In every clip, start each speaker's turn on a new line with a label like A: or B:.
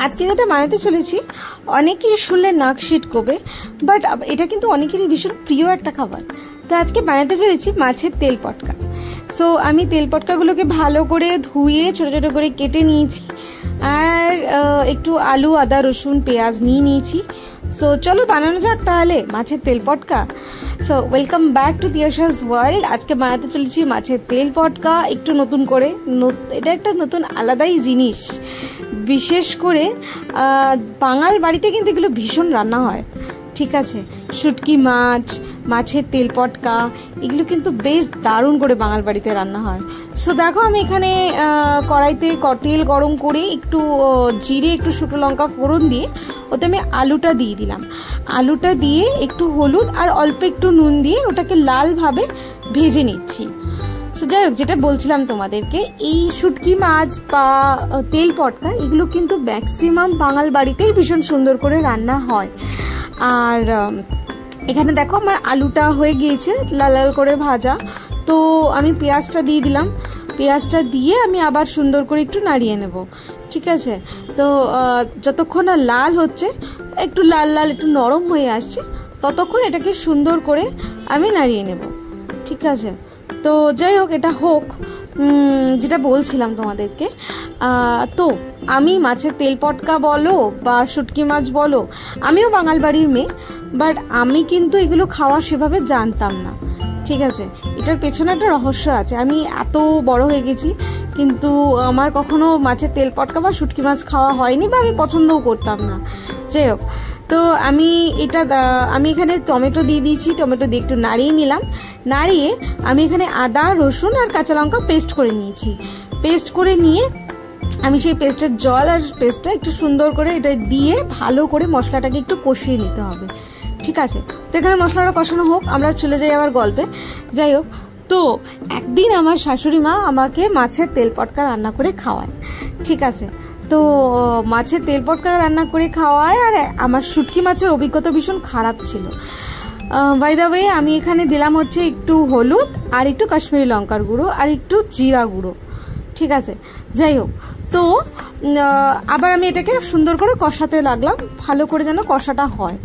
A: আজকে যেটা বানাতে চলেছি অনেকেই শুনলে নাক ছিটকবে, বাট এটা কিন্তু অনেকেরই ভীষণ প্রিয় একটা খাবার। তো আজকে বানাতে চলেছি মাছের তেল পটকা। সো আমি তেল পটকাগুলোকে ভালো করে ধুয়ে ছোটো ছোটো করে কেটে নিয়েছি, আর একটু আলু, আদা, রসুন, পেঁয়াজ নিয়ে নিয়েছি। সো চলো বানানো যাক তাহলে মাছের তেল পটকা। So welcome back to Tiyasha's world. আজকে বানাতে চলেছি মাছের তেল পটকা একটু নতুন করে। এটা একটা নতুন আলাদাই জিনিস, বিশেষ করে বাঙাল বাড়িতে কিন্তু এগুলো ভীষণ রান্না হয়, ঠিক আছে। শুটকি মাছ, মাছের তেল পটকা, এগুলো কিন্তু বেশ দারুণ করে বাঙাল বাড়িতে রান্না হয়। সো দেখো আমি এখানে কড়াইতে তেল গরম করে একটু জিরে, একটু শুকনো লঙ্কা ফোড়ন দিয়ে ওতে আমি আলুটা দিয়ে দিলাম। আলুটা দিয়ে একটু হলুদ আর অল্প একটু নুন দিয়ে ওটাকে লালভাবে ভেজে নিচ্ছি। সো যাই হোক, যেটা বলছিলাম তোমাদেরকে, এই শুটকি মাছ বা তেল পটকা এগুলো কিন্তু ম্যাক্সিমাম বাঙাল বাড়িতেই ভীষণ সুন্দর করে রান্না হয়। আর এখানে দেখো আমার আলুটা হয়ে গিয়েছে লাল লাল করে ভাজা। তো আমি পেঁয়াজটা দিয়ে দিলাম। পেঁয়াজটা দিয়ে আমি আবার সুন্দর করে একটু নাড়িয়ে নেব, ঠিক আছে। তো যতক্ষণ না লাল হচ্ছে, একটু লাল লাল একটু নরম হয়ে আসছে, ততক্ষণ এটাকে সুন্দর করে আমি নাড়িয়ে নেব, ঠিক আছে। তো যাই হোক, এটা হোক। যেটা বলছিলাম তোমাদেরকে, তো আমি মাছের তেল পটকা বলো বা শুটকি মাছ বলো, আমিও বাঙাল বাড়ির মেয়ে, বাট আমি কিন্তু এগুলো খাওয়া সেভাবে জানতাম না, ঠিক আছে। এটার পেছনে একটা রহস্য আছে। আমি এত বড় হয়ে গেছি কিন্তু আমার কখনো মাছের তেল পটকা বা শুটকি মাছ খাওয়া হয়নি, বা আমি পছন্দও করতাম না। যাই হোক, তো আমি এখানে টমেটো দিয়ে দিয়েছি। টমেটো দিয়ে একটু নাড়িয়ে নিলাম। নাড়িয়ে আমি এখানে আদা, রসুন আর কাঁচা লঙ্কা পেস্ট করে নিয়েছি। পেস্ট করে নিয়ে আমি সেই পেস্টের জল আর পেস্টটা একটু সুন্দর করে এটা দিয়ে ভালো করে মশলাটাকে একটু কষিয়ে নিতে হবে, ঠিক আছে। তো এখানে মশলাটা কষানো হোক, আমরা চলে যাই আবার গল্পে। যাই হোক, তো একদিন আমার শাশুড়ি মা আমাকে মাছের তেল পটকা রান্না করে খাওয়ায়, ঠিক আছে। তো মাছের তেল পটকা রান্না করে খাওয়ায়, আর আমার শুটকি মাছের অভিজ্ঞতা ভীষণ খারাপ ছিল। বাই দ্য ওয়ে, আমি এখানে দিলাম হচ্ছে একটু হলুদ আর একটু কাশ্মীরি লঙ্কার গুঁড়ো আর একটু জিরা গুঁড়ো, ঠিক আছে। যাই হোক, তো আবার আমি এটাকে সুন্দর করে কষাতে লাগলাম, ভালো করে যেন কষাটা হয়।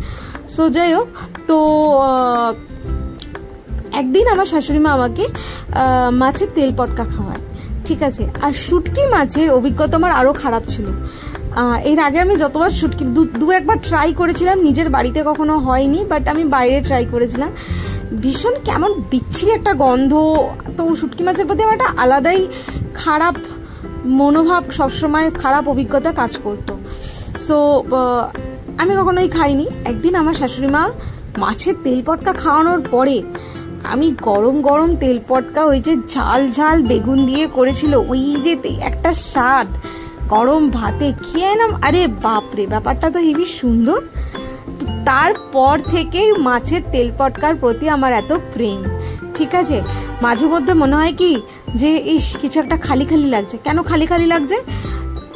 A: সো যাই হোক, তো একদিন আমার শাশুড়ি মা আমাকে মাছের তেল পটকা খাওয়ায়, ঠিক আছে। আর শুটকি মাছের অভিজ্ঞতা আমার আরও খারাপ ছিল। এর আগে আমি যতবার শুটকি দু একবার ট্রাই করেছিলাম, নিজের বাড়িতে কখনো হয়নি, বাট আমি বাইরে ট্রাই করেছিলাম। ভীষণ কেমন বিচ্ছিরি একটা গন্ধ। তো শুটকি মাছের প্রতি আমার একটা আলাদাই খারাপ মনোভাব, সবসময় খারাপ অভিজ্ঞতা কাজ করতো। সো আমি কখনোই খাইনি। একদিন আমার শাশুড়ি মা মাছের তেল পটকা খাওয়ানোর পরে আমি গরম গরম তেল পটকা, ওই যে ঝাল ঝাল বেগুন দিয়ে করেছিল, ওই যে একটা স্বাদ, গরম ভাতে খেয়ে নাম, আরে বাপরে, ব্যাপারটা তো হেবি সুন্দর। তারপর থেকেই মাছের তেল পটকার প্রতি আমার এত প্রেম, ঠিক আছে। মাঝে মধ্যে মনে হয় কি যে কিছু একটা খালি খালি লাগছে। কেন খালি খালি লাগছে?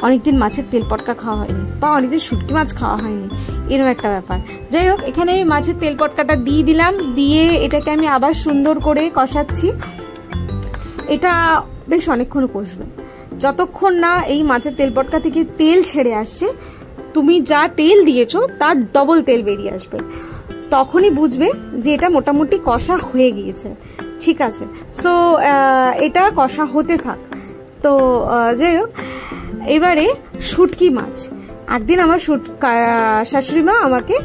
A: অনেকদিন মাছের তেল পটকা খাওয়া হয়নি, বা অনেকদিন শুটকি মাছ খাওয়া হয়নি, এরকম একটা ব্যাপার। যাই হোক, এখানে মাছের তেল পটকাটা দিয়ে দিলাম। দিয়ে এটাকে আমি আবার সুন্দর করে কষাচ্ছি। এটা বেশ অনেকক্ষণ কষবে, যতক্ষণ না এই মাছের তেল পটকা থেকে তেল ছেড়ে আসছে। তুমি যা তেল দিয়েছো তার ডবল তেল বেরিয়ে আসবে, তখনই বুঝবে যে এটা মোটামুটি কষা হয়ে গিয়েছে, ঠিক আছে। সো এটা কষা হতে থাক। তো যাই হোক, এবারে শুটকি মাছ। একদিন আমার শাশুড়ি মা আমাকে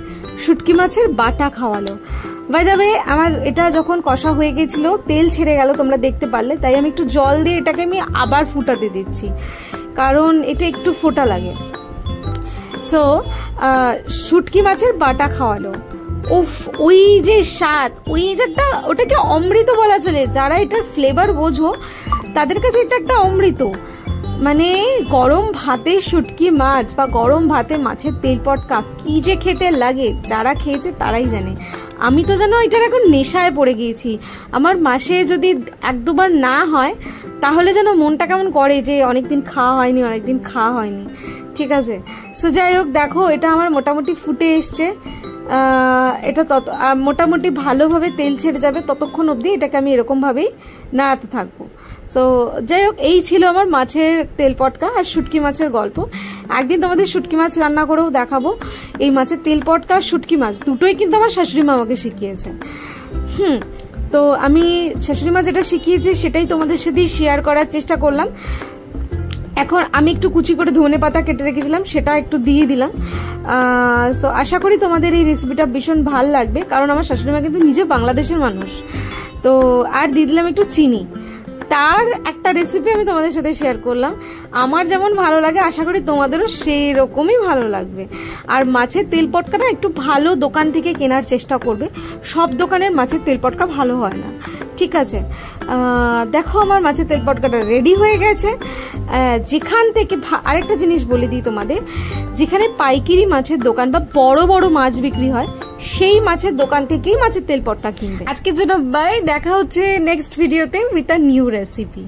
A: শুটকি মাছের বাটা খাওয়ালো। বাই দ্য ওয়ে, আমার এটা যখন কষা হয়ে গেছিল, তেল ছেড়ে গেল, তোমরা দেখতে পারলে, তাই আমি একটু জল দিয়ে এটাকে আমি আবার ফুটাতে দিচ্ছি, কারণ এটা একটু ফোটা লাগে। সো শুটকি মাছের বাটা খাওয়ালো। উফ, ওই যে স্বাদ, ওই যে একটা, ওটাকে অমৃত বলা চলে। যারা এটার ফ্লেভার বোঝো তাদের কাছে এটা একটা অমৃত। মানে গরম ভাতে শুটকি মাছ বা গরম ভাতে মাছের তেল পটকা কি যে খেতে লাগে, যারা খেয়েছে তারাই জানে। আমি তো জানো এটার এখন নেশায় পড়ে গিয়েছি। আমার মাসে যদি এক দুবার না হয় তাহলে যেন মনটা কেমন করে যে অনেকদিন খাওয়া হয়নি। ঠিক আছে। সো যাই হোক, দেখো এটা আমার মোটামুটি ফুটে এসছে, এটা মোটামুটি ভালোভাবে তেল ছেড়ে যাবে, ততক্ষণ অবধি এটাকে আমি এরকমভাবেই নাড়াতে থাকবো। সো যাই হোক, এই ছিল আমার মাছের তেল পটকা আর শুটকি মাছের গল্প। একদিন তোমাদের শুটকি মাছ রান্না করেও দেখাবো। এই মাছের তেল পটকা আর শুটকি মাছ দুটোই কিন্তু আমার শাশুড়ি মা আমাকে শিখিয়েছে। তো আমি শাশুড়ি মা যেটা শিখিয়েছে সেটাই তোমাদের সাথে শেয়ার করার চেষ্টা করলাম। এখন আমি একটু কুচি করে ধনে পাতা কেটে রেখেছিলাম, সেটা একটু দিয়ে দিলাম। সো আশা করি তোমাদের এই রেসিপিটা ভীষণ ভালো লাগবে, কারণ আমার শাশুড়ি মা কিন্তু নিজে বাংলাদেশের মানুষ। তো আর দিয়ে দিলাম একটু চিনি। তার একটা রেসিপি আমি তোমাদের সাথে শেয়ার করলাম। আমার যেমন ভালো লাগে, আশা করি তোমাদেরও সেই রকমই ভালো লাগবে। আর মাছের তেল পটকাটা একটু ভালো দোকান থেকে কেনার চেষ্টা করবে, সব দোকানের মাছের তেল পটকা ভালো হয় না, ঠিক আছে। দেখো আমার মাছের তেল পটকাটা রেডি হয়ে গেছে। যেখান থেকে আরেকটা জিনিস বলে দিই তোমাদের, যেখানে পাইকারি মাছের দোকান বা বড় বড় মাছ বিক্রি হয়, সেই মাছের দোকান থেকেই মাছের তেল পটকা কিনবে। আজকের জন্য বাই, দেখা হচ্ছে নেক্সট ভিডিওতে উইথ আ নিউ রেসিপি।